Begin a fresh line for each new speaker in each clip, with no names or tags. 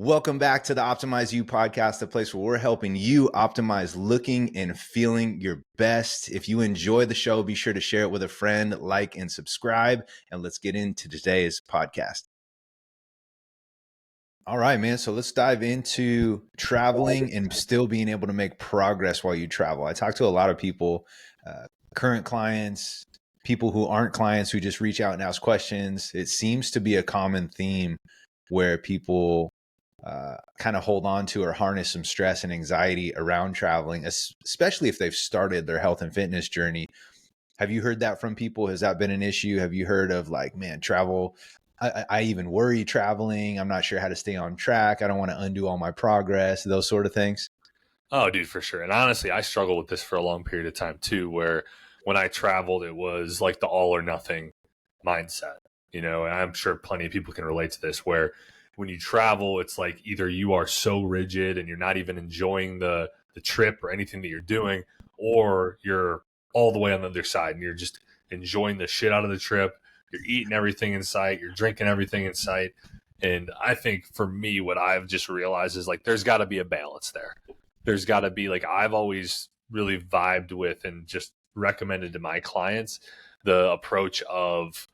Welcome back to the Optimize You podcast, the place where we're helping you optimize looking and feeling your best. If you enjoy the show, be sure to share it with a friend, like, and subscribe. And let's get into today's podcast. All right, man. So let's dive into traveling and still being able to make progress while you travel. I talk to a lot of people, current clients, people who aren't clients who just reach out and ask questions. It seems to be a common theme where people kind of hold on to or harness some stress and anxiety around traveling, especially if they've started their health and fitness journey. Have you heard that from people? Has that been an issue? Have you heard of like, man, travel? I even worry traveling. I'm not sure how to stay on track. I don't want to undo all my progress, those sort of things.
Oh, dude, for sure. And honestly, I struggled with this for a long period of time too, where when I traveled, it was like the all or nothing mindset, and I'm sure plenty of people can relate to this, where when you travel, it's like either you are so rigid and you're not even enjoying the trip or anything that you're doing, or you're all the way on the other side and you're just enjoying the shit out of the trip. You're eating everything in sight. You're drinking everything in sight. And I think for me, what I've just realized is like, there's got to be a balance there. There's got to be like, I've always really vibed with and just recommended to my clients the approach of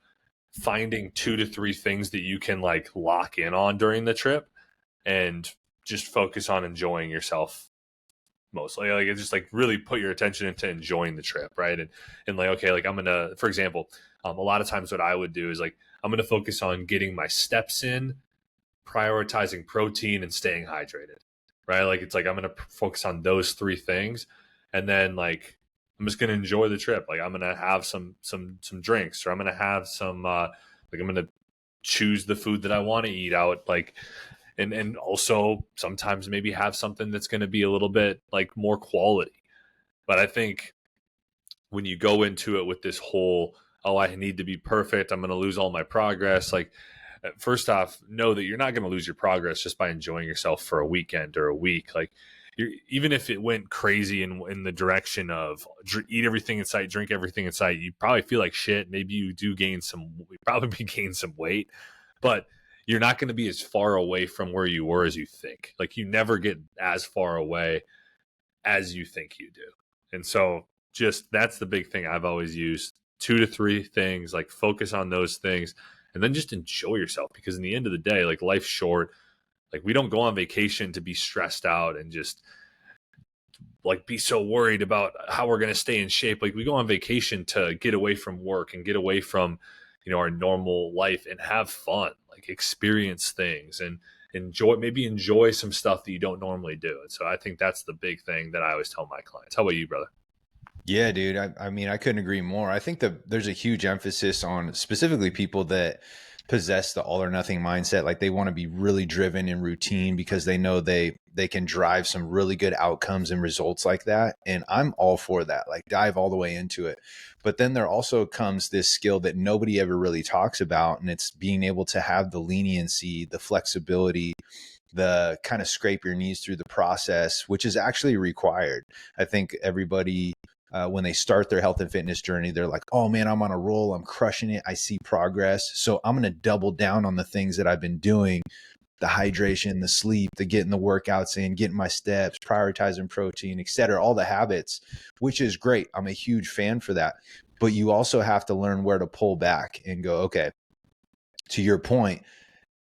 finding 2 to 3 things that you can like lock in on during the trip and just focus on enjoying yourself mostly. Like it's just like really put your attention into enjoying the trip, right? And like, okay, like I'm gonna, for example, a lot of times what I would do is like I'm gonna focus on getting my steps in, prioritizing protein, and staying hydrated, right? Like it's like I'm gonna focus on those 3 things, and then like I'm just gonna enjoy the trip. Like I'm gonna have some drinks, or I'm gonna have some like I'm gonna choose the food that I want to eat out, like and also sometimes maybe have something that's going to be a little bit like more quality. But I think when you go into it with this whole, oh, I need to be perfect, I'm going to lose all my progress, like first off, know that you're not going to lose your progress just by enjoying yourself for a weekend or a week. Like even if it went crazy in the direction of eat everything in sight, drink everything in sight, you probably feel like shit. Maybe you do probably gain some weight, but you're not going to be as far away from where you were as you think. Like you never get as far away as you think you do. And so just that's the big thing I've always used. 2 to 3 things, like focus on those things and then just enjoy yourself, because in the end of the day, like life's short. Like we don't go on vacation to be stressed out and just like be so worried about how we're going to stay in shape. Like we go on vacation to get away from work and get away from, our normal life and have fun, like experience things and enjoy some stuff that you don't normally do. And so I think that's the big thing that I always tell my clients. How about you, brother?
Yeah, dude. I mean, I couldn't agree more. I think that there's a huge emphasis on specifically people that possess the all or nothing mindset. Like they want to be really driven in routine because they know they can drive some really good outcomes and results like that. And I'm all for that. Like dive all the way into it. But then there also comes this skill that nobody ever really talks about, and it's being able to have the leniency, the flexibility, the kind of scrape your knees through the process, which is actually required. I think everybody when they start their health and fitness journey, they're like, oh man, I'm on a roll. I'm crushing it. I see progress. So I'm going to double down on the things that I've been doing, the hydration, the sleep, the getting the workouts in, getting my steps, prioritizing protein, et cetera, all the habits, which is great. I'm a huge fan for that. But you also have to learn where to pull back and go, okay, to your point,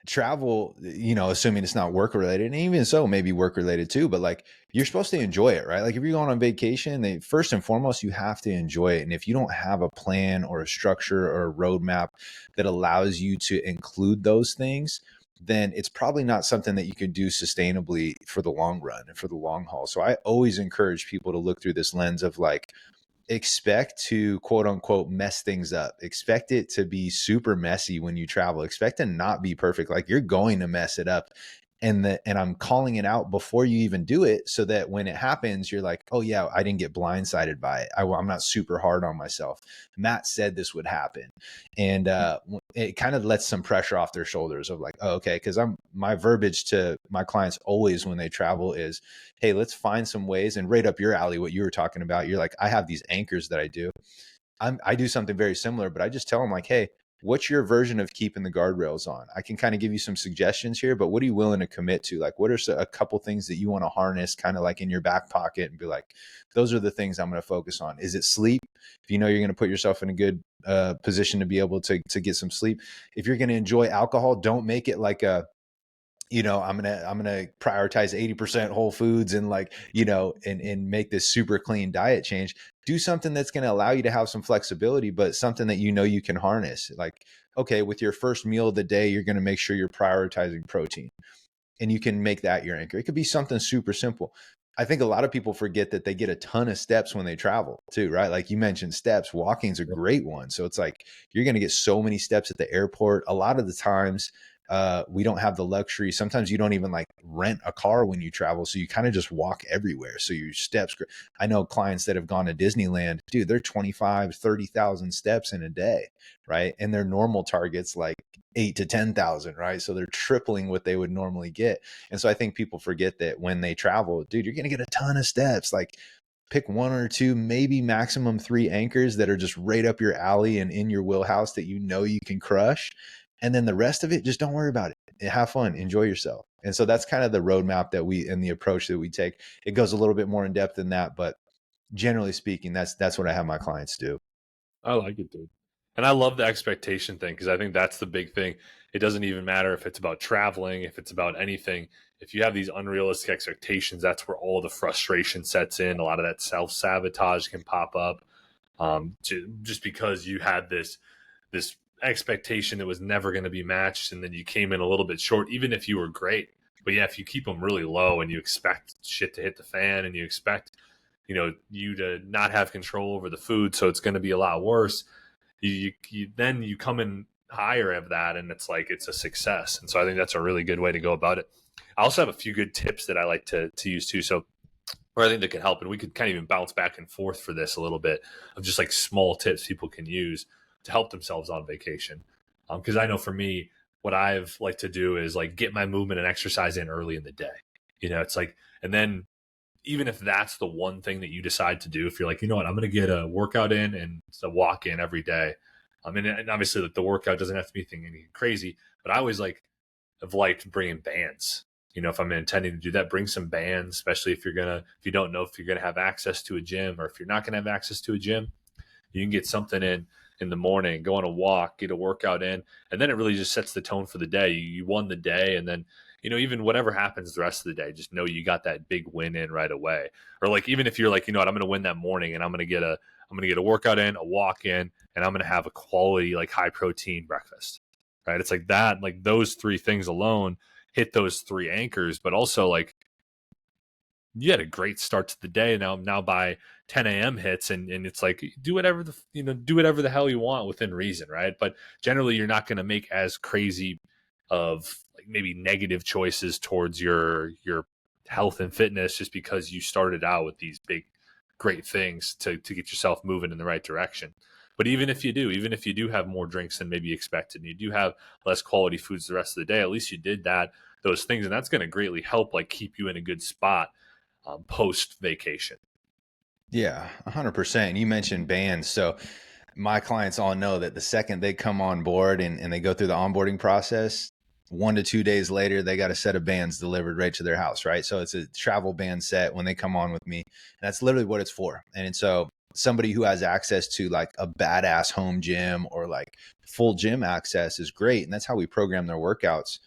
travel, assuming it's not work related, and even so maybe work related too, but like you're supposed to enjoy it, right? Like if you're going on vacation, first and foremost, you have to enjoy it. And if you don't have a plan or a structure or a roadmap that allows you to include those things, then it's probably not something that you could do sustainably for the long run and for the long haul. So I always encourage people to look through this lens of like, expect to quote unquote mess things up. Expect it to be super messy when you travel. Expect to not be perfect. Like you're going to mess it up. And I'm calling it out before you even do it, so that when it happens, you're like, oh yeah, I didn't get blindsided by it. I'm not super hard on myself. Matt said this would happen. And it kind of lets some pressure off their shoulders of like, oh, okay. Because my verbiage to my clients always when they travel is, hey, let's find some ways, and right up your alley, what you were talking about. You're like, I have these anchors that I do. I do something very similar, but I just tell them like, hey, what's your version of keeping the guardrails on? I can kind of give you some suggestions here, but what are you willing to commit to? Like, what are a couple things that you want to harness kind of like in your back pocket and be like, those are the things I'm going to focus on? Is it sleep? If you know you're going to put yourself in a good position to be able to get some sleep. If you're going to enjoy alcohol, don't make it like a, I'm gonna prioritize 80% whole foods and like, and make this super clean diet change. Do something that's gonna allow you to have some flexibility, but something that you can harness. Like, okay, with your first meal of the day, you're gonna make sure you're prioritizing protein, and you can make that your anchor. It could be something super simple. I think a lot of people forget that they get a ton of steps when they travel too, right? Like you mentioned steps, walking's a great one. So it's like you're going to get so many steps at the airport. A lot of the times, we don't have the luxury. Sometimes you don't even like rent a car when you travel. So you kind of just walk everywhere. So your steps, I know clients that have gone to Disneyland, dude, they're 25, 30,000 steps in a day, right? And their normal targets like 8 to 10,000, right? So they're tripling what they would normally get. And so I think people forget that when they travel, dude, you're going to get a ton of steps. Like pick one or two, maybe maximum three anchors that are just right up your alley and in your wheelhouse that you can crush. And then the rest of it, just don't worry about it. Have fun, enjoy yourself. And so that's kind of the roadmap and the approach that we take. It goes a little bit more in depth than that, but generally speaking, that's what I have my clients do.
I like it, dude. And I love the expectation thing because I think that's the big thing. It doesn't even matter if it's about traveling, if it's about anything. If you have these unrealistic expectations, that's where all the frustration sets in. A lot of that self sabotage can pop up, just because you had this expectation that was never going to be matched, and then you came in a little bit short, even if you were great. But yeah, if you keep them really low and you expect shit to hit the fan and you expect you to not have control over the food, so it's going to be a lot worse. Then you come in higher of that, and it's like it's a success. And so I think that's a really good way to go about it. I also have a few good tips that I like to use too. So or I think that can help, and we could kind of even bounce back and forth for this a little bit of just like small tips people can use to help themselves on vacation. Because I know for me, what I've like to do is like get my movement and exercise in early in the day. It's like, and then even if that's the one thing that you decide to do, if you're like, you know what, I'm going to get a workout in and a walk in every day. I mean, and obviously the workout doesn't have to be anything crazy, but I always have liked bringing bands. If I'm intending to do that, bring some bands, especially if you don't know if you're going to have access to a gym, or if you're not going to have access to a gym, you can get something in the morning, go on a walk, get a workout in, and then it really just sets the tone for the day. You won the day, and then even whatever happens the rest of the day, just know you got that big win in right away. Or like even if you're like, what, I'm going to win that morning, and I'm going to get a workout in, a walk in, and I'm going to have a quality like high protein breakfast. Right? It's like that, like those three things alone hit those three anchors, but also like you had a great start to the day. Now by 10 a.m. hits, and it's like do whatever the hell you want within reason, right? But generally, you're not going to make as crazy of like maybe negative choices towards your health and fitness just because you started out with these big great things to get yourself moving in the right direction. But even if you do have more drinks than maybe expected, and you do have less quality foods the rest of the day, at least you did those things, and that's going to greatly help like keep you in a good spot post vacation.
Yeah, 100%. You mentioned bands. So my clients all know that the second they come on board and they go through the onboarding process, 1 to 2 days later, they got a set of bands delivered right to their house, right? So it's a travel band set when they come on with me. And that's literally what it's for. And so somebody who has access to like a badass home gym or like full gym access is great. And that's how we program their workouts.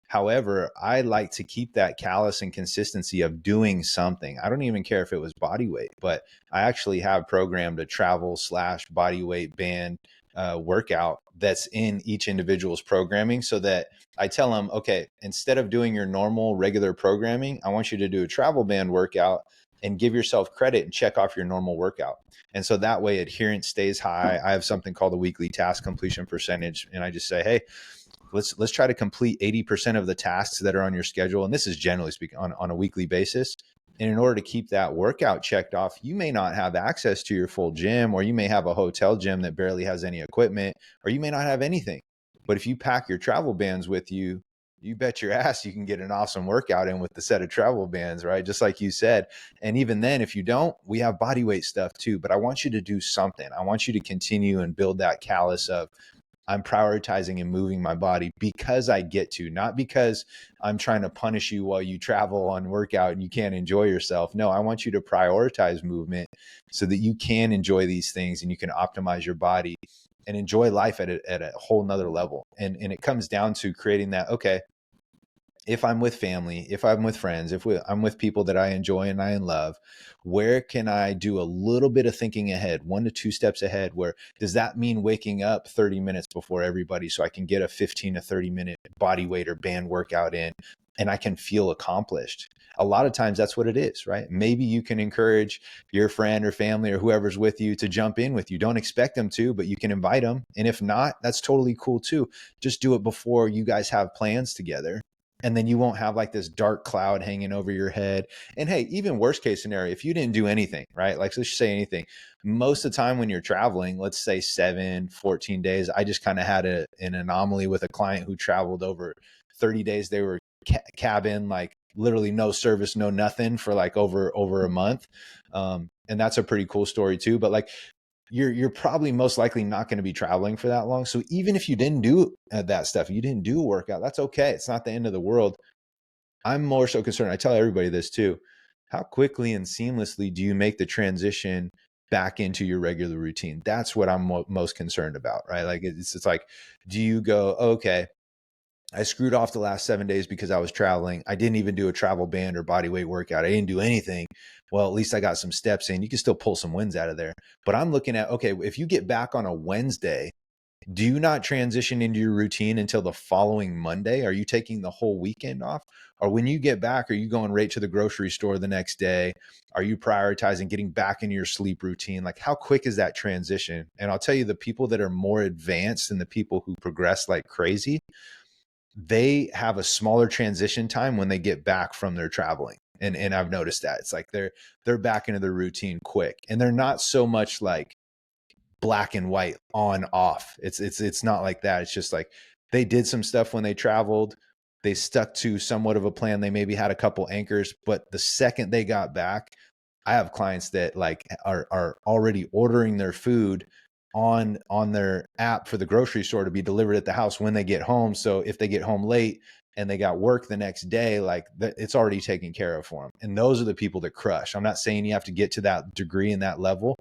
However, I like to keep that callus and consistency of doing something. I don't even care if it was body weight, but I actually have programmed a travel / body weight band workout that's in each individual's programming, so that I tell them, okay, instead of doing your normal regular programming, I want you to do a travel band workout and give yourself credit and check off your normal workout. And so that way adherence stays high. I have something called a weekly task completion percentage. And I just say, hey, let's try to complete 80% of the tasks that are on your schedule. And this is generally speaking on a weekly basis. And in order to keep that workout checked off, you may not have access to your full gym, or you may have a hotel gym that barely has any equipment, or you may not have anything. But if you pack your travel bands with you, you bet your ass you can get an awesome workout in with the set of travel bands, right? Just like you said. And even then, if you don't, we have body weight stuff too. But I want you to do something. I want you to continue and build that callus of I'm prioritizing and moving my body because I get to, not because I'm trying to punish you while you travel on workout and you can't enjoy yourself. No, I want you to prioritize movement so that you can enjoy these things and you can optimize your body and enjoy life at a whole nother level. And it comes down to creating that, okay, if I'm with family, if I'm with friends, I'm with people that I enjoy and I love, where can I do a little bit of thinking ahead, 1 to 2 steps ahead? Where does that mean waking up 30 minutes before everybody so I can get a 15 to 30 minute body weight or band workout in and I can feel accomplished? A lot of times that's what it is, right? Maybe you can encourage your friend or family or whoever's with you to jump in with you. Don't expect them to, but you can invite them. And if not, that's totally cool too. Just do it before you guys have plans together, and then you won't have like this dark cloud hanging over your head. And hey, even worst case scenario, if you didn't do anything, right? Like, let's just say anything. Most of the time when you're traveling, let's say 7, 14 days, I just kind of had an anomaly with a client who traveled over 30 days. They were cabin, like literally no service, no nothing for like over a month. And that's a pretty cool story too. But like, you're probably most likely not going to be traveling for that long. So even if you didn't do that stuff, you didn't do a workout, that's okay. It's not the end of the world. I'm more so concerned. I tell everybody this too. How quickly and seamlessly do you make the transition back into your regular routine? That's what I'm most concerned about, right? Like it's like, do you go, okay, I screwed off the last 7 days because I was traveling. I didn't even do a travel band or body weight workout. I didn't do anything. Well, at least I got some steps in. You can still pull some wins out of there. But I'm looking at, okay, if you get back on a Wednesday, do you not transition into your routine until the following Monday? Are you taking the whole weekend off? Or when you get back, are you going right to the grocery store the next day? Are you prioritizing getting back into your sleep routine? Like, how quick is that transition? And I'll tell you, the people that are more advanced and the people who progress like crazy, they have a smaller transition time when they get back from their traveling. And I've noticed that it's like they're back into their routine quick, and they're not so much like black and white on off. It's not like that. It's just like they did some stuff when they traveled. They stuck to somewhat of a plan. They maybe had a couple anchors, but the second they got back, I have clients that like are already ordering their food on their app for the grocery store to be delivered at the house when they get home. So if they get home late and they got work the next day, like it's already taken care of for them. And those are the people that crush. I'm not saying you have to get to that degree and that level,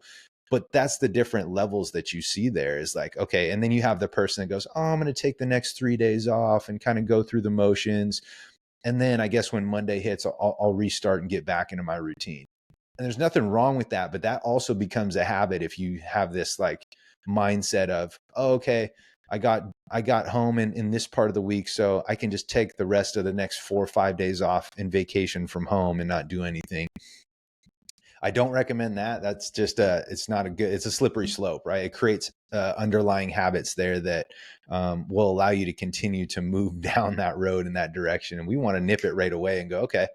but that's the different levels that you see there is like, okay. And then you have the person that goes, oh, I'm going to take the next 3 days off and kind of go through the motions. And then I guess when Monday hits, I'll restart and get back into my routine. And there's nothing wrong with that, but that also becomes a habit if you have this like mindset of, oh, okay, I got home in this part of the week, so I can just take the rest of the next 4 or 5 days off and vacation from home and not do anything. I don't recommend that. That's just it's not a good, it's a slippery slope, right? It creates underlying habits there that will allow you to continue to move down that road in that direction. And we want to nip it right away and go, okay,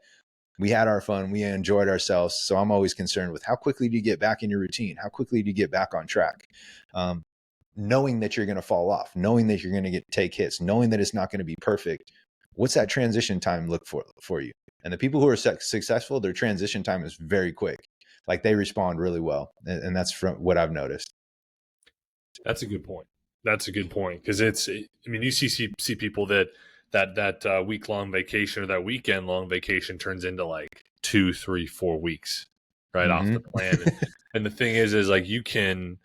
we had our fun, we enjoyed ourselves. So I'm always concerned with how quickly do you get back in your routine? How quickly do you get back on track? Um, Knowing that you're going to fall off, knowing that you're going to take hits, knowing that it's not going to be perfect. What's that transition time look for you? And the people who are successful, their transition time is very quick. Like they respond really well. And that's from what I've noticed.
That's a good point. That's a good point because I mean, you see people that week long vacation or that weekend long vacation turns into like 2, 3, 4 weeks right off the
Mm-hmm.
plan. And the thing is like you can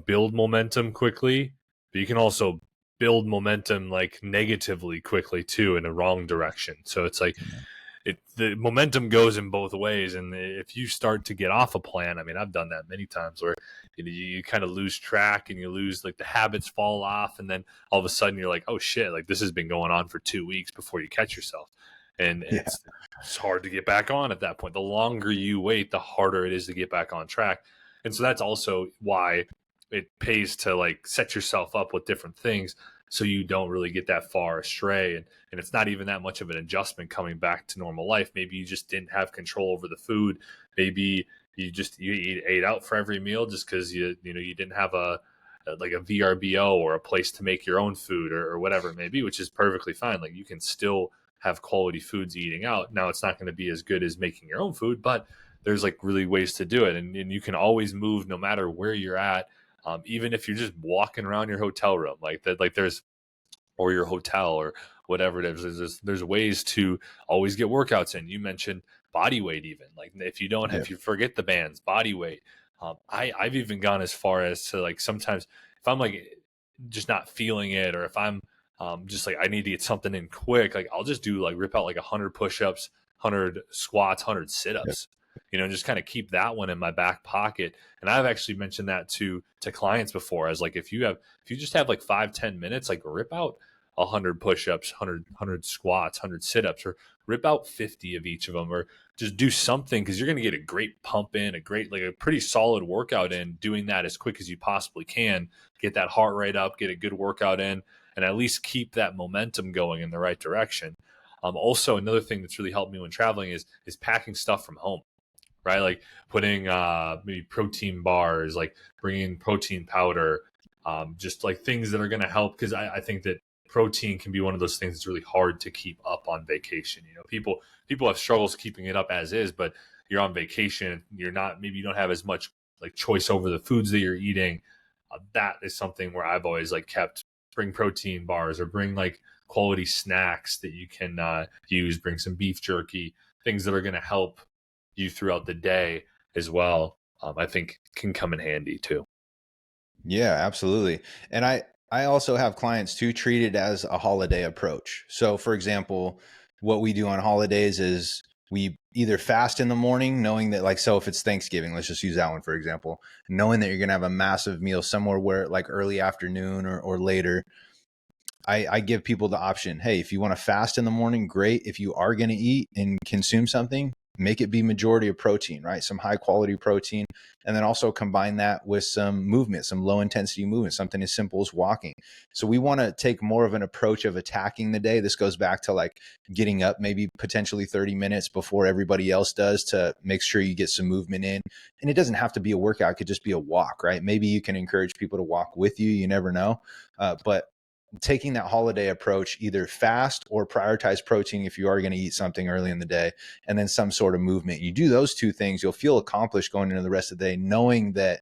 build momentum quickly, but you can also build momentum like negatively quickly too in a wrong direction. So it's like the momentum goes in both ways, and if you start to get off a plan, I mean, I've done that many times where you kind of lose track and you lose like the habits fall off, and then all of a sudden you're like, oh shit, like this has been going on for 2 weeks before you catch yourself, and
Yeah.
it's hard to get back on at that point. The longer you wait, the harder it is to get back on track, and so that's also why it pays to like set yourself up with different things so you don't really get that far astray, and it's not even that much of an adjustment coming back to normal life. Maybe you just didn't have control over the food. Maybe you ate out for every meal just because you didn't have like a VRBO or a place to make your own food or whatever it may be, which is perfectly fine. Like you can still have quality foods eating out. Now it's not going to be as good as making your own food, but there's like really ways to do it, and you can always move no matter where you're at. Even if you're just walking around your hotel room, like that, like there's or your hotel or whatever it is. There's ways to always get workouts in. You mentioned body weight, even like
Yeah.
if you forget the bands, body weight. I've even gone as far as to like sometimes if I'm like just not feeling it, or if I'm just like I need to get something in quick, like I'll just do like rip out like 100 push-ups, 100 squats, 100 sit-ups. Just kind of keep that one in my back pocket. And I've actually mentioned that to clients before, as like if you just have like 5-10 minutes, like rip out 100 push-ups, 100 squats, 100 sit-ups, or rip out 50 of each of them, or just do something, because you're going to get a great pump in, like a pretty solid workout in doing that as quick as you possibly can. Get that heart rate up, get a good workout in, and at least keep that momentum going in the right direction. Also, another thing that's really helped me when traveling is packing stuff from home, right? Like putting maybe protein bars, like bringing protein powder, just like things that are going to help. Because I think that protein can be one of those things that's really hard to keep up on vacation. People have struggles keeping it up as is, but you're on vacation, you don't have as much like choice over the foods that you're eating. That is something where I've always like kept bring protein bars, or bring like quality snacks that you can use. Bring some beef jerky, things that are going to help you throughout the day as well. I think can come in handy too.
Yeah, absolutely. And I also have clients too treat it as a holiday approach. So for example, what we do on holidays is we either fast in the morning, knowing that, like, so if it's Thanksgiving, let's just use that one for example, knowing that you're gonna have a massive meal somewhere where like early afternoon or later. I give people the option. Hey, if you want to fast in the morning, great. If you are going to eat and consume something, make it be majority of protein, right? Some high quality protein. And then also combine that with some movement, some low intensity movement, something as simple as walking. So we want to take more of an approach of attacking the day. This goes back to like getting up maybe potentially 30 minutes before everybody else does to make sure you get some movement in. And it doesn't have to be a workout. It could just be a walk, right? Maybe you can encourage people to walk with you. You never know. But taking that holiday approach, either fast or prioritize protein if you are going to eat something early in the day, and then some sort of movement. You do those two things, you'll feel accomplished going into the rest of the day, knowing that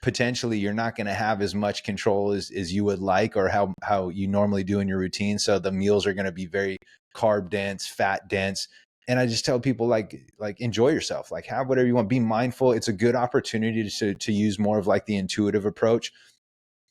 potentially you're not going to have as much control as you would like, or how you normally do in your routine. So the meals are going to be very carb dense, fat dense. And I just tell people like enjoy yourself, like have whatever you want, be mindful. It's a good opportunity to use more of like the intuitive approach.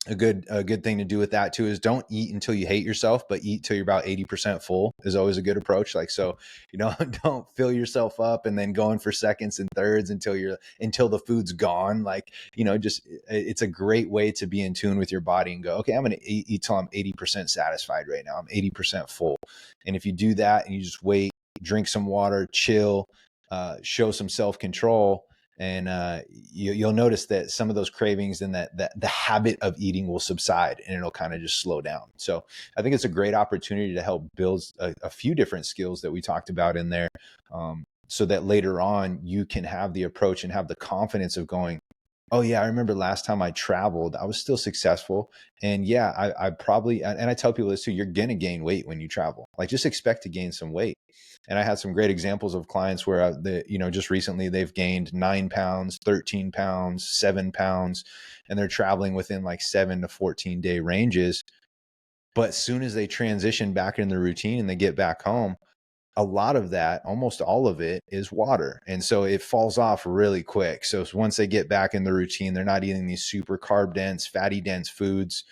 A good thing to do with that too is don't eat until you hate yourself, but eat till you're about 80% full is always a good approach. Like, so, don't fill yourself up and then going for seconds and thirds until the food's gone. Like, just, it's a great way to be in tune with your body and go, okay, I'm going to eat till I'm 80% satisfied right now. I'm 80% full. And if you do that and you just wait, drink some water, chill, show some self-control, and you'll notice that some of those cravings and that the habit of eating will subside, and it'll kind of just slow down. So I think it's a great opportunity to help build a few different skills that we talked about in there, so that later on you can have the approach and have the confidence of going, oh yeah, I remember last time I traveled, I was still successful. And yeah, I probably, and I tell people this too, you're going to gain weight when you travel. Like, just expect to gain some weight. And I had some great examples of clients where just recently they've gained 9 pounds, 13 pounds, 7 pounds, and they're traveling within like 7 to 14 day ranges. But as soon as they transition back in the routine and they get back home, a lot of that, almost all of it, is water. And so it falls off really quick. So once they get back in the routine, they're not eating these super carb dense, fatty dense foods,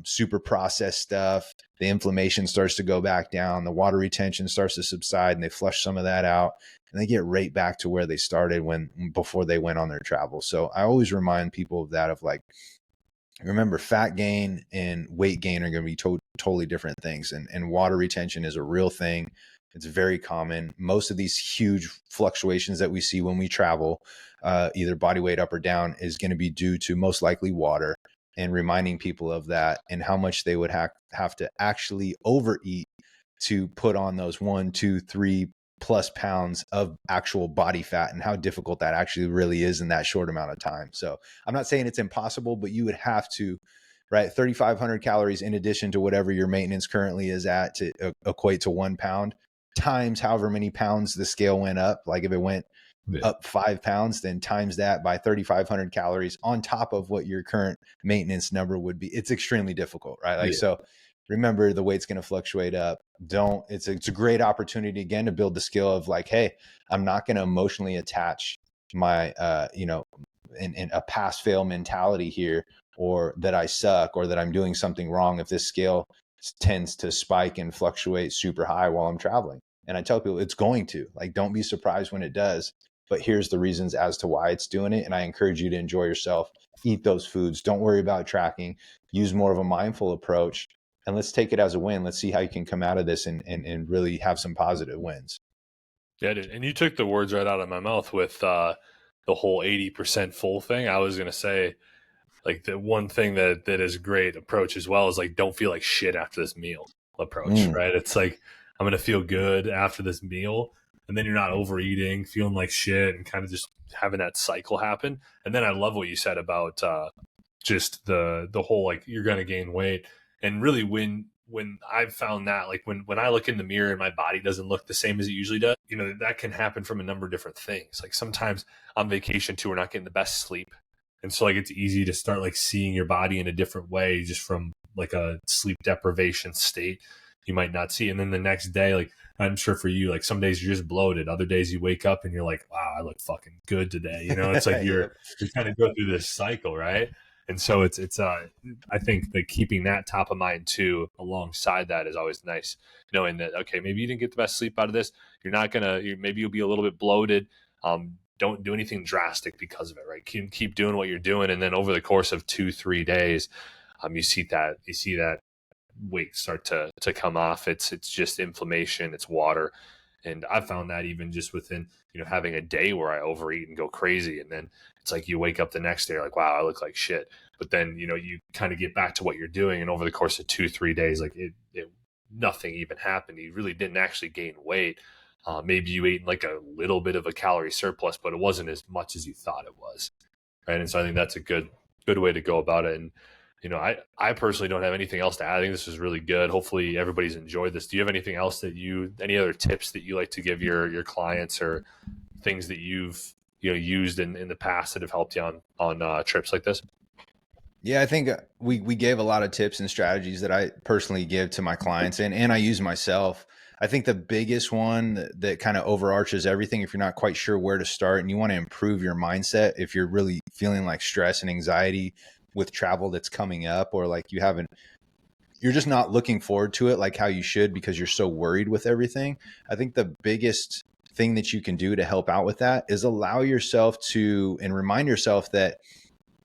super processed stuff. The inflammation starts to go back down. The water retention starts to subside, and they flush some of that out, and they get right back to where they started before they went on their travel. So I always remind people of that, of like, remember, fat gain and weight gain are going to be totally different things. And water retention is a real thing. It's very common. Most of these huge fluctuations that we see when we travel, either body weight up or down, is going to be due to most likely water, and reminding people of that and how much they would have to actually overeat to put on those 1, 2, 3+ pounds of actual body fat, and how difficult that actually really is in that short amount of time. So I'm not saying it's impossible, but you would have to, right, 3,500 calories in addition to whatever your maintenance currently is at to equate to 1 pound, times however many pounds the scale went up. Like if it went
Yeah.
up 5 pounds, then times that by 3,500 calories on top of what your current maintenance number would be. It's extremely difficult, right? Like,
Yeah.
so remember the weight's going to fluctuate up. Don't, it's a great opportunity again to build the skill of like, hey, I'm not going to emotionally attach my, in a pass fail mentality here, or that I suck, or that I'm doing something wrong if this scale tends to spike and fluctuate super high while I'm traveling. And I tell people it's going to, like, don't be surprised when it does, but here's the reasons as to why it's doing it. And I encourage you to enjoy yourself, eat those foods. Don't worry about tracking, use more of a mindful approach, and let's take it as a win. Let's see how you can come out of this and really have some positive wins.
Yeah, dude. And you took the words right out of my mouth with the whole 80% full thing. I was going to say, like, the one thing that is a great approach as well is like, don't feel like shit after this meal approach,
Mm.
right? It's like, I'm going to feel good after this meal. And then you're not overeating, feeling like shit, and kind of just having that cycle happen. And then I love what you said about just the whole, like, you're going to gain weight. And really, when I've found that, like, when I look in the mirror and my body doesn't look the same as it usually does, that can happen from a number of different things. Like, sometimes on vacation too, we're not getting the best sleep. And so, like, it's easy to start like seeing your body in a different way just from like a sleep deprivation state you might not see. And then the next day, like, I'm sure for you, like, some days you're just bloated. Other days you wake up and you're like, wow, I look fucking good today. It's like
Yep.
you kind of go through this cycle, right? And so it's I think that keeping that top of mind too alongside that is always nice, knowing that, okay, maybe you didn't get the best sleep out of this. You're not gonna maybe you'll be a little bit bloated. Don't do anything drastic because of it, right? Keep doing what you're doing, and then over the course of 2-3 days, you see that weight start to come off. It's just inflammation, it's water. And I found that even just within, having a day where I overeat and go crazy. And then it's like you wake up the next day, like, wow, I look like shit. But then, you kind of get back to what you're doing. And over the course of 2-3 days, like it nothing even happened. You really didn't actually gain weight. Maybe you ate like a little bit of a calorie surplus, but it wasn't as much as you thought it was. Right. And so I think that's a good way to go about it. And I personally don't have anything else to add. I think this was really good. Hopefully everybody's enjoyed this. Do you have anything else any other tips that you like to give your clients, or things that you've, used in the past that have helped you on trips like this?
Yeah, I think we gave a lot of tips and strategies that I personally give to my clients, and I use myself. I think the biggest one that kind of overarches everything, if you're not quite sure where to start and you want to improve your mindset, if you're really feeling like stress and anxiety with travel that's coming up, or like you're just not looking forward to it like how you should because you're so worried with everything. I think the biggest thing that you can do to help out with that is allow yourself to, and remind yourself that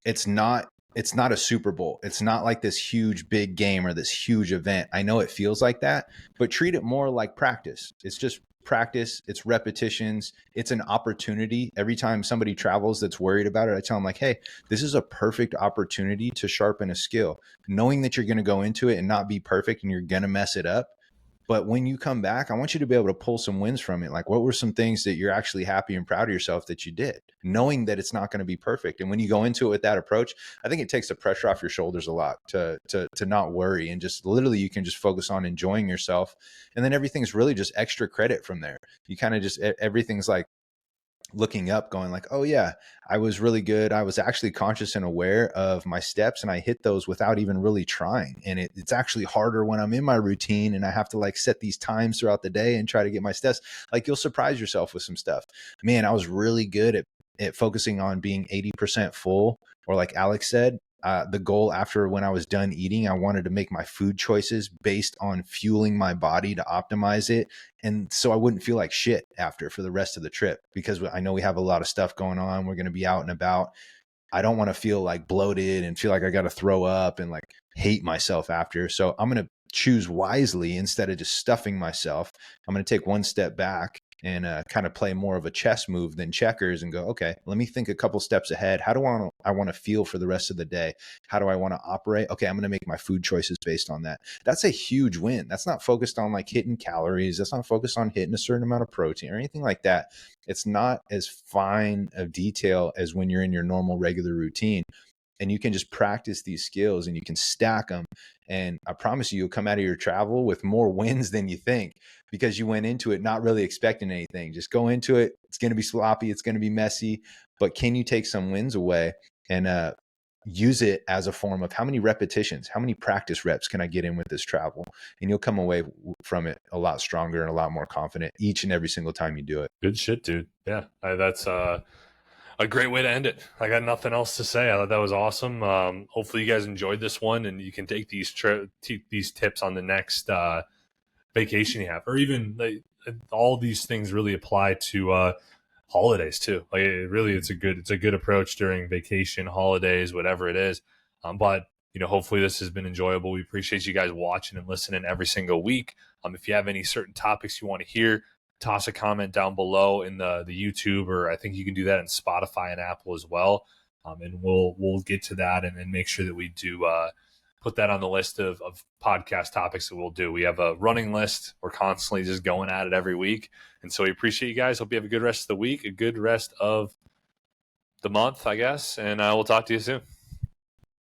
it's not a Super Bowl. It's not like this huge big game or this huge event. I know it feels like that, but treat it more like practice. It's just practice, it's repetitions, it's an opportunity. Every time somebody travels that's worried about it, I tell them like, hey, this is a perfect opportunity to sharpen a skill. Knowing that you're going to go into it and not be perfect and you're going to mess it up, but when you come back, I want you to be able to pull some wins from it. Like, what were some things that you're actually happy and proud of yourself that you did, knowing that it's not going to be perfect? And when you go into it with that approach, I think it takes the pressure off your shoulders a lot to not worry, and just literally you can just focus on enjoying yourself. And then everything's really just extra credit from there. You kind of just, everything's like looking up going like, oh yeah, I was really good. I was actually conscious and aware of my steps, and I hit those without even really trying. And it's actually harder when I'm in my routine and I have to like set these times throughout the day and try to get my steps. Like, you'll surprise yourself with some stuff. Man, I was really good at focusing on being 80% full, or like Alex said, the goal after when I was done eating, I wanted to make my food choices based on fueling my body to optimize it. And so I wouldn't feel like shit after for the rest of the trip, because I know we have a lot of stuff going on. We're going to be out and about. I don't want to feel like bloated and feel like I got to throw up and like hate myself after. So I'm going to choose wisely instead of just stuffing myself. I'm going to take one step back and kind of play more of a chess move than checkers, and go, okay, let me think a couple steps ahead. How do I want to feel for the rest of the day? How do I want to operate? Okay, I'm going to make my food choices based on that. That's a huge win. That's not focused on like hitting calories. That's not focused on hitting a certain amount of protein or anything like that. It's not as fine of detail as when you're in your normal regular routine. and you can just practice these skills and you can stack them. And I promise you, you'll come out of your travel with more wins than you think, because you went into it not really expecting anything. Just go into it. It's going to be sloppy. It's going to be messy, but can you take some wins away and use it as a form of how many repetitions, how many practice reps can I get in with this travel? And you'll come away from it a lot stronger and a lot more confident each and every single time you do it.
Good shit, dude. Yeah, that's a great way to end it. I got nothing else to say. I thought that was awesome. Hopefully, you guys enjoyed this one, and you can take these tips on the next vacation you have, or even all these things really apply to holidays too. Like it's a good approach during vacation, holidays, whatever it is. But hopefully this has been enjoyable. We appreciate you guys watching and listening every single week. If you have any certain topics you want to hear, toss a comment down below in the YouTube, or I think you can do that in Spotify and Apple as well. And we'll get to that and make sure that we do put that on the list of podcast topics that we'll do. We have a running list. We're constantly just going at it every week. And so we appreciate you guys. Hope you have a good rest of the week, a good rest of the month, I guess. And we'll talk to you soon.